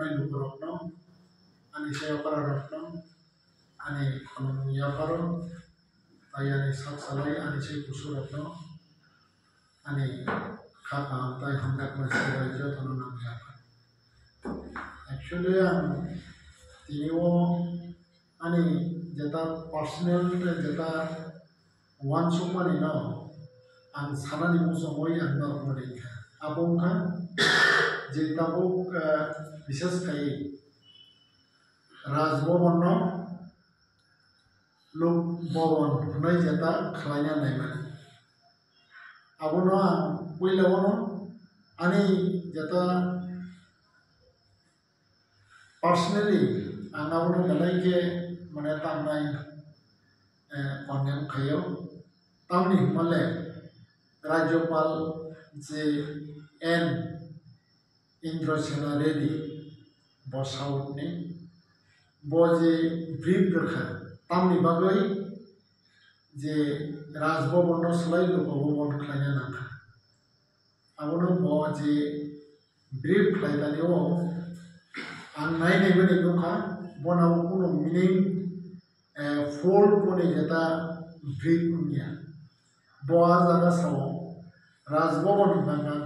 Mai Lukurokno, Ani Sayapara Ani Yaparo, Ayani Saksalai, Ani Say Kusuratno, Ani Kaka, Tai Handak Masiraja, Tanunam Yapa. Actually, Tio Ani Jeta personal Jeta one super enough, and Sanani Musamoi and not Monica. Abonka, Jetabuk, Mrs. Kai, Rasbovano, Look Bovon, Najata, Kalanya Naiman. Abono, Willavono, Ani Jata personally, and Abono Malake, Manata Nine, Pangam Kayo, Tamni Malay, Rajopal, N. Indrasena Reddy, Boss out name, Boje brief Durkha, Tamni Bagay, Je Rasbobono Slay Lukobon Klanyanaka. Abono Boje brief Klaitani, and 9 even in Luka, Bonabuno meaning fold Ponijata brief Unia. Boazana Sao, Rasbobon Banga.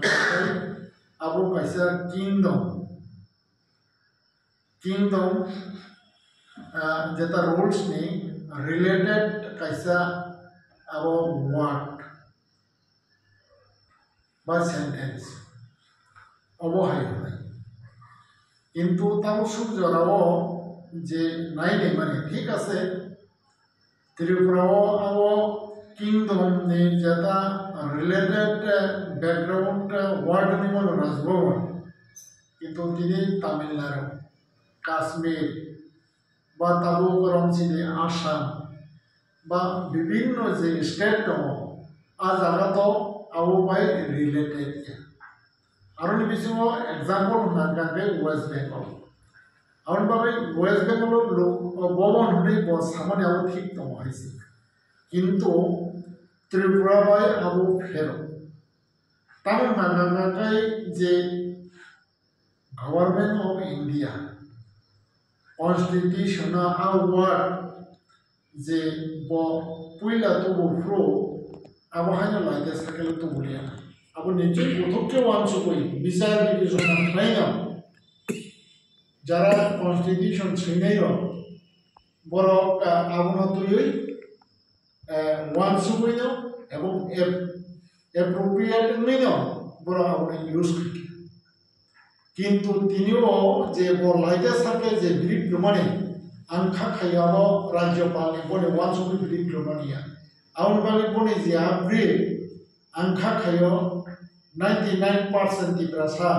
Abu Kaisa kingdom jeta rules ni related kaisa abo word by sentence abo hai kintu tamu sub jorao je nai de mane thik ase Tripurao abo kingdom ni jeta related background word ni mono Rasbovan kintu tini Tamil Nadu Kashmir ba tabu korom sini Assam ba bibhinno je state to a jaga to abo bai related ya aroni bisimo example nagage West Bengal aroni babai West Bengal lo bobon hune bo samane abo thik to haisi kintu Tripura bai abo phero Tamil Nadu je Government of India Constitution award je bo puila to bo pro abo haino laite sakele to bulia abo neche kothokche wansu koi bizarre division naina jara constitution chinai ro boro abo na tuyoi wansu koi no এবং appropriate নিনো বড় আপনি use করি কিন্তু তিনিও যে বলাইতে থাকে যে brief মানে আংখা খাইয়াবো রাজ্যপাল বলে ওয়ানসবি ব্রিফ মানিয়া আউন বালি বনে যে ব্রিফ আংখা খাইও 99% দিব্রাসা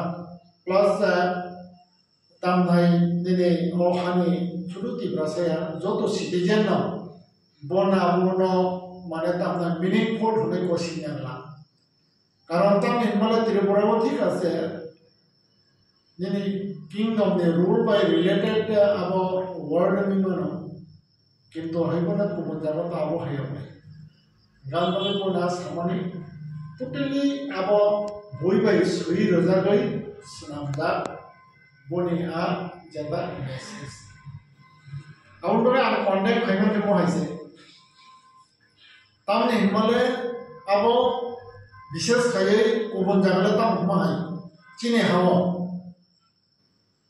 প্লাস তামনাই দিনে ওখানে শুধু দিব্রাসায়া যত সিটিজেন না বনা বনো মানে তামনা মিনিংফুল হলে কোশ্চেন না কারণ তাম হিমালয় ত্রিপুরাও ঠিক আছে যিনি kingdom they rule by related আবো ওয়ার্ড মিমানো কিন্তু হইব না কোন জায়গা তো আবো হইব না গাল বলে কোনা সামনে টোটালি আবো বই বাই সুই রজা গই সুনামদা বনি আ জাবা মেসেজ আউন বলে আর কন্টাক্ট হইব কে মহাইছে তামনে হিমালয় আবো বিশেষ খায়ে কোবন জায়গালে তাম হুমাই চিনে হাও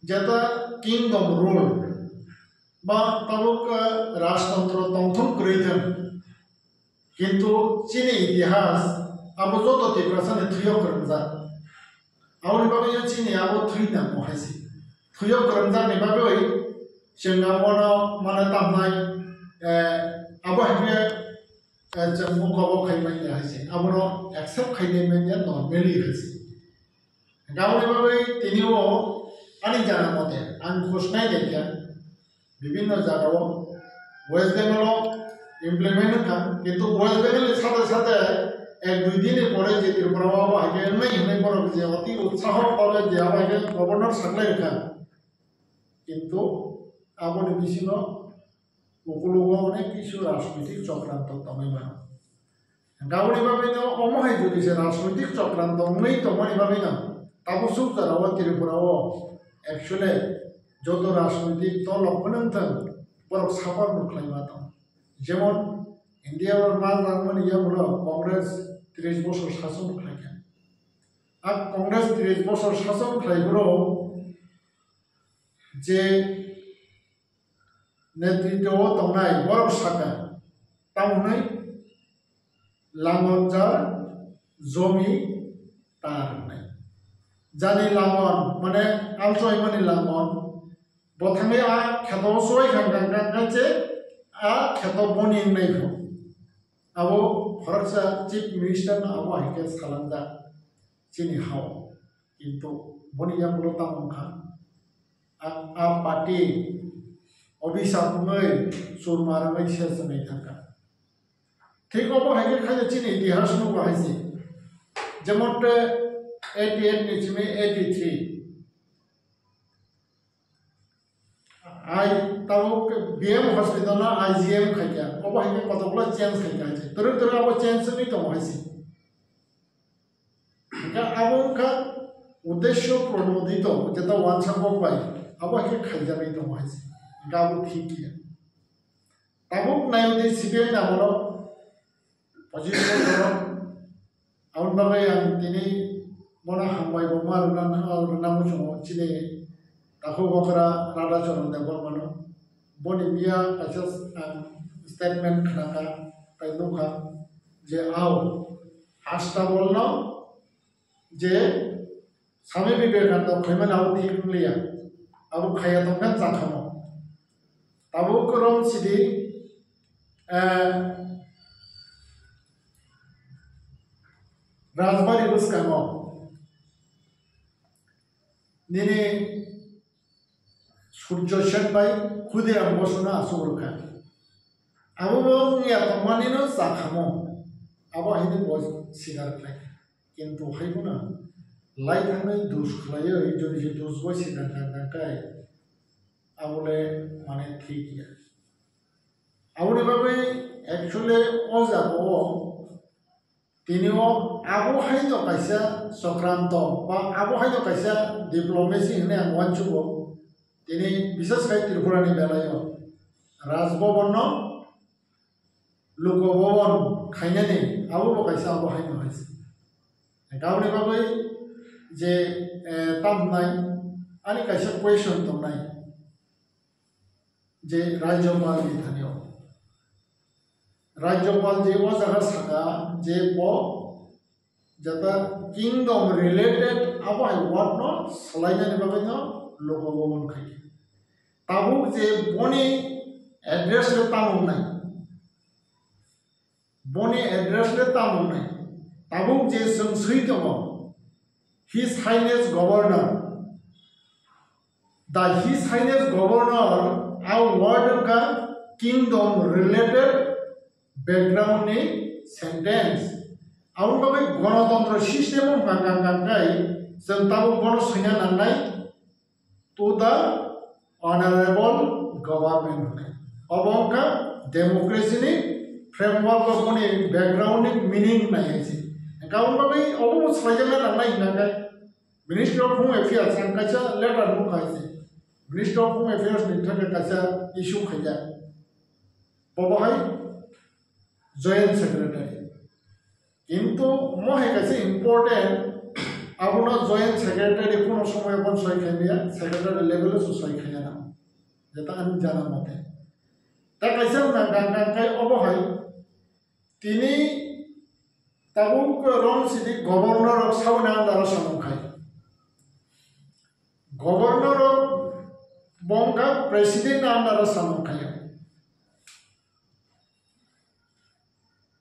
যেটা কিংডম রুল বা তাবুক রাজতন্ত্র তন্থম করেছেন কিন্তু চিনে ইতিহাস আবো যত তীব্রাসানে থুয় করমজা আউনি বাবে চিনে আবো থুই না মহাইছি থুয় করমজা নেবাবে ওই সেঙ্গা মনো মানে তামনাই আবো হেনে जम्मू कबो खाइमाय हाइसे आबनो एक्सेप्ट खाइनाय नर्मेली हाइसे गावनि बाबै तिनिओ आनि जाना मते आं घोषणाय देखा विभिन्न जागाओ वेस्ट बेंगल इमप्लिमेंट का किंतु वेस्ट बेंगल साथे साथे एक दुई दिन परे जे त्रिपुराओ आगे नहीं होने पर जे अति उत्साह पावे जे आगे गवर्नर साकलाय का किंतु आबनि बिसिनो उपलुगो अनेक किछु राजनीतिक चक्रांत तमायमान गावनि बाबैनो अमहाय जुदि से राजनीतिक चक्रांत नै तमाय बाबैनो ताबो सुख जाराव त्रिपुराओ एक्चुअली जो तो राजनीतिक दल अपनंतन बरक सापर मुखलायमा दं जेमन इंडिया और मा जागमन इया बोलो कांग्रेस 30 বছর শাসন খাইছে আর কংগ্রেস 30 বছর শাসন খাইগুলো যে নেতৃত্ব তংনাই বরক সাকা তামনাই লাঙ্গনজার জমি তার নাই জানি লাঙ্গন মানে আলচয় মানে লাঙ্গন প্রথমে আ খেত সই খাঙ্গাছে आ खेत बनी नहीं हो अब फरक से चीफ मिनिस्टर ना अब आके सालंदा चीनी हाउ किंतु बनी या बोलो तामुखा आ पार्टी अभिशाप में सुरमार में शेष नहीं था ठीक अब आके खाली चीनी इतिहास में बाहरी जमोटे 88 नीचे में 83 आई तब बीएम हॉस्पिटल ना आईजीएम खाइया अब हाइके कतबला चेंज खाइया है तरह तरह अब चेंज नहीं तो हाइसी का अब उनका उद्देश्य प्रणोदित जेता वांछा को पाई अब हाइके खाइया नहीं तो हाइसी गाबो ठीक है तब नाइम दे सीबीआई ना बोलो पजिशन बोलो आउन बागै आं दिनै मना हामबाय बमा रुना मुसुङो चिने ताखौ बकरा राधा चरण देवर मनो बनि बिया कासे स्टेटमेंट खानाका ताइनुखा जे आओ हास्ता बोलनो जे स्वामी विवेकानंद खैमन आओ ठीक लिया अब खाया तो kan जाखमो ताबो करम सिदि राजबारी बसकामो निने सूर्य सेन बाई खुदे बसना आसुरखा अब या तमानी न जाखामो अब हाइदे बस सिगार खाय किंतु हाइबोना लाइथानै दुस खलायो जरि जे दुस बय सिगार खाय आबले माने ठीक या आबले बाबै एक्चुअली अजाबो तिनिओ आबो हाइदो कायसा संक्रांत बा आबो हाइदो कायसा डिप्लोमेसी होने आं वानचुबो তিনি বিশেষ করে ত্রিপুরানি বেলায় রাজভবন লোকভবন খাইনানি আবু বকাইছে আবু হাইনো হয়েছে গাवनि बागै जे तामनाय आनी कायसे कुएसन दंनाय जे राज्यपाल बिथानियाव राज्यपाल जे वो जगह सागा जे वो जता किंगडम रिलेटेड आबो हाय व्हाट नॉट सलाइनानि बागै न लोकभवन खाई ताबुक जे बनी एड्रेस ले तामुक नाय बनी एड्रेस ले तामुक नाय ताबुक जे जों सै दङ his highness governor the his highness governor आव वर्ड का किंगडम रिलेटेड बैकग्राउंड नि सेंटेंस आउन बागै गणतंत्र सिस्टेम गांगांगाय जों ताबुक बनो सैना नांनाय to the honorable government अब उनका डेमोक्रेसी ने framework of money background meaning नहीं है जी गाउन बाबी अब वो सलाइजमें लगना ही ना क्या मिनिस्टर ऑफ होम अफेयर्स का कैसा लेटर मुख है जी मिनिस्टर ऑफ होम अफेयर्स ने ठगे कैसा इशू खिला बाबा है जॉइंट सेक्रेटरी किंतु मोहे कैसे इम्पोर्टेंट आबुना जॉइंट सेक्रेटरी कोनो समय अपन सही खाइया सेक्रेटरी लेवल से सही खाइया ना जेता आन जाना मते ता कैसे ना गांगांगाय अबहाय तिनी ताबुक रन सिदि गवर्नर ऑफ साउथ आंदार सामुखाय गवर्नर ऑफ बंगा प्रेसिडेंट आंदार सामुखाय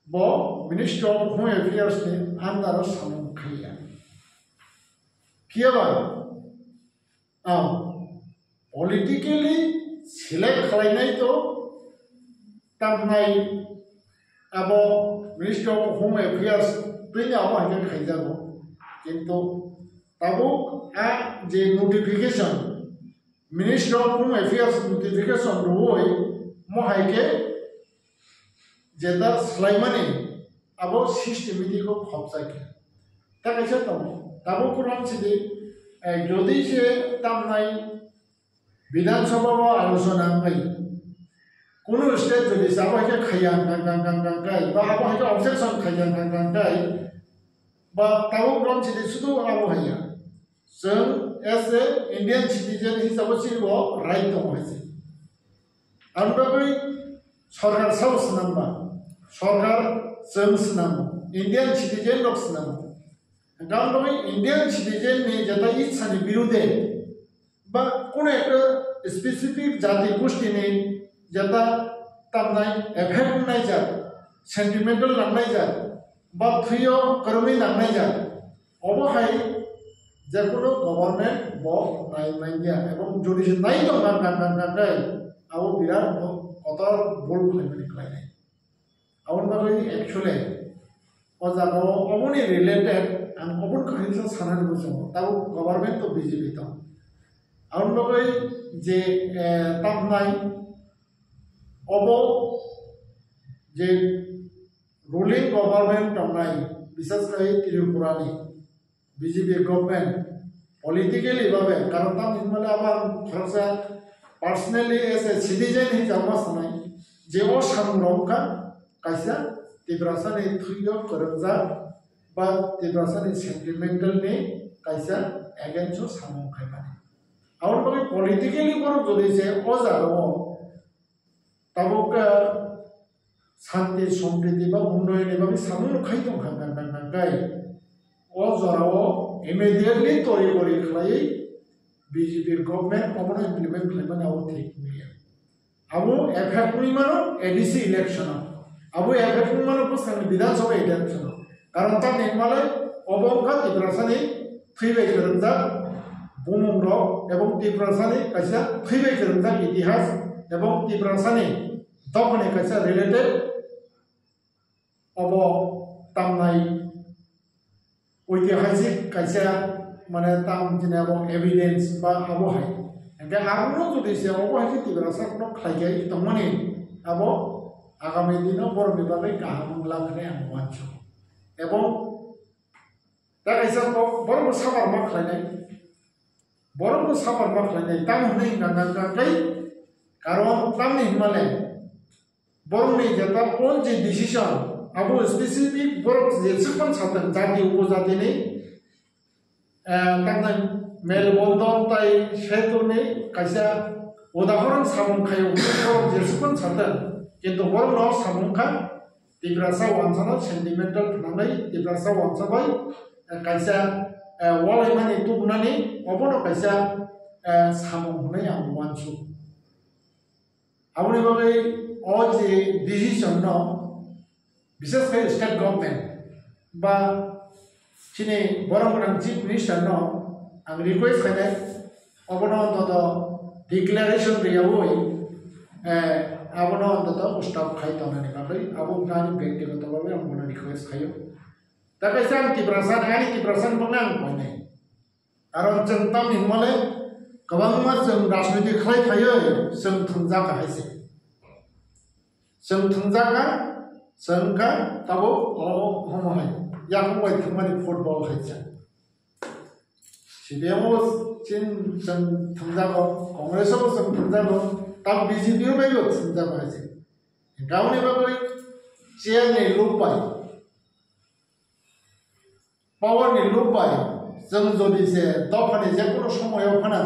बो मिनिस्टर ऑफ होम अफेयर्स ने आंदार सामुखाय किया पॉलिटिकली सिलेक्ट खालायनाय तो तामनाय अब मिनिस्टर ऑफ होम अफेयर्स बैनो अब हाइके खाइजागो किंतु ताबुक आ जे notification minister of home affairs notification रोय मोहाइके जेदा स्लाइमानी अब सिस्टेमेटिक को खपजाके ता कैसे दं ताबुक राम सिदि যদি সে তামনাই বিধানসভা বা আলোচনা হয় কোনো স্টেট যদি আবহাওয়া খাইয়ান গাंगाय বা আবহাওয়া অবজেকশন খাইয়ান गांगाय বা তাও গ্রম যদি শুধু আবহাওয়া जों एज ए इंडियन सिटीजन हिसाबै सिबो राइट दङ हैसे आमफ्राय सरकार साउस नाम्बा सरकार जों सनामो इंडियन सिटीजन लक सनामो गामबाय इंडियन सिटीजन नि जता इच्छानि विरुद्धे बा कोन একটা स्पेसिफिक जाति गोष्ठी नि जता तामनाय एफेक्ट नाय जा सेंटिमेंटल नांनाय जा बा थुयो कर्मि नांनाय जा अबहाय जेकुनो गवर्नमेंट ब नायनाया एवं जुदि नाय दं गांगाय आव बिराद कतर बोल खालामनाय खालायनाय आवन बागै एक्चुअली अजागाव अबनि रिलेटेड आं अबन खायसा सानानै बुझो ताव गवर्नमेंट तो बीजेपी दं आवन बागै जे तामनाय अब जे रुलिंग गवर्नमेंट दंनाय विशेषयै त्रिपुरानि बीजेपी गवर्नमेंट पॉलिटिकली भावे कारण ताम इनमाले आबार खरसा पर्सनली एज ए सिटीजन हि जामा सनाय जे ओ सामरंका कायसा तिब्रासानि थुयो करंजा बा तिब्रासानि सेंटिमेंटल नि कायसा एगेंस्ट सामं खायमाने आउन बागै पॉलिटिकली बर जदि जे ओ जागो ताबोका शांति सम्प्रीति बा उन्नयननि बागै सामं खाय दं गांगाय अजराव इमिडिएटली तोरी करी खलाई बीजेपी गवर्नमेंट अबन इम्प्लीमेंट खालामनाय आव ठीक मिया आबो एफेक्ट मानो एडीसी इलेक्शन आबो एफेक्ट मानो पसन विधानसभा इलेक्शन कारण ता नेमाले अबंका तिब्रासानि फैबाय गोरोंजा बुमुंर एवं तिब्रासानि कायसा फैबाय गोरोंजा इतिहास एवं तिब्रासानि दखनि कायसा रिलेटेड अब तामनाय ऐतिहासिक कैसा माने ताम जिनाबो एविडेंस बा आबहाय एंगे आगुनो जुदि से आबहाय के तिब्रासाखनो खायगाय तमनि आबो आगामी दिनाव बर बिभागै गाहाम लाखने आं वान्छु एवं दा कैसा बरबो साबार मा खालायनाय ताम हनै गांगाय कारण तामनि हिमाले बरनि जेता कोन जे डिसिजन आबो स्पेसिफिक बरफ जेसेबां साथों जाति उपजाति नि तामनाय मेलबन्धन ताय सेतुनि कायसा उदाहरण सामंखायाव बरफ जेसेबां साथों किन्तु बरनाव सामंखा तिब्रासा वानसाना सेंटिमेंटल थानानै तिब्रासा वानसाबाय कायसा वालायमानि तुबनानि अबनो कायसा सामं हनै आं वानसु आबनि बागै अ जे डिसिजन न विशेषकर स्टेट गवर्नमेंट बा चिनी बरमगोनां चीफ मिनिस्टर न आं रिक्वेस्ट खालाय अबनो अंतत डिक्लेरेशन रियावै अबनो अंतत स्टॉप खायतनानि बागै आबो गानि व्यक्तिगत भावे आं बनो रिक्वेस्ट खायो दा कैसा आं तिब्रासान बंना आं बयनाय कारण जों ताम हिमाले गोबांमा जों राजनीति खालायखायो जों थुंजागा हायसे जों थुंजागा जोंका ताबो हमहाय याखौ थुमानि फुटबल हायसा सिबियामो चिन जों थुंजागो कांग्रेसआव जों थुंजागो ताब बीजेपी बायबो थुंजागो हायसे गावनि बागै चेयारनि लुबाय पावारनि लुबाय जों जदि जे दफानि जेकुनु समायाव फाना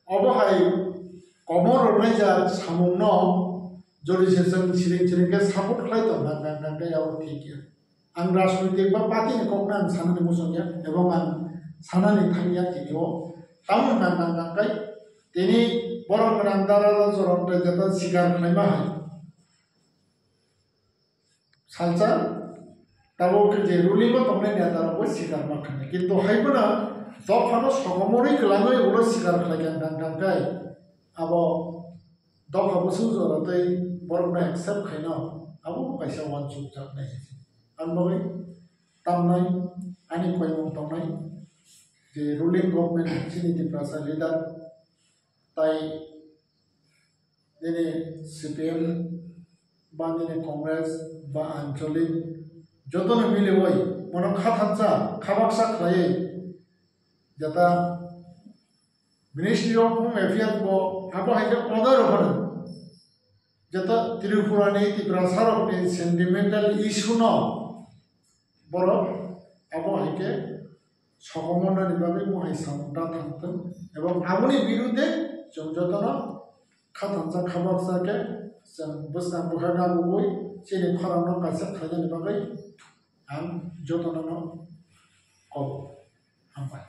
अबहाय कमर हरनाय जा सामुंन जदि से जों सिरिं के सापर्ट खालायदों गांगाय आव ठीक आं राजनीतिक बा पार्टीनि कमना आं साननानै मोजांया एबं आं साननानै थांया दिनियाव ताम गांगाय दिनै बरमगोनां दारा जरन्ते जेबो सिगार खालायमा हाय सालसा ताबो जे रुलिंबो दंनाय नेताराबो सिगार मा खालाय किन्तु हायबोना दफानो सगमरै गलाङै उलो सिगार खालायगोन गांगाय आबो दफा बसु जरते बरमना एक्सेप्ट खायना आबो पैसा वान चुप जानाय आंबोय तामनाय आनि कोयमं तंनाय जे रुलिंग गवर्नमेंट सिनिति प्रासा लिडार ताई दिनै सीपीएम बा दिनै कांग्रेस बा आंचलिक जतनो मिले वय मन खाथांसा खाबाक्सा खालाय जता Ministry of Home Affairs bo apa haja order hono jata Tripura ni Tiprasarok ni sentimental issue no boro apa haja সহমনা নিভাবে মহাই সামটা থাকতেন এবং আমনি বিরুদ্ধে যতন খাতানজা খাবারসাকে বসনা বখাগা বই চেনে ফারানো কাছে খাইনি বাগै আম যতন কব হামবাই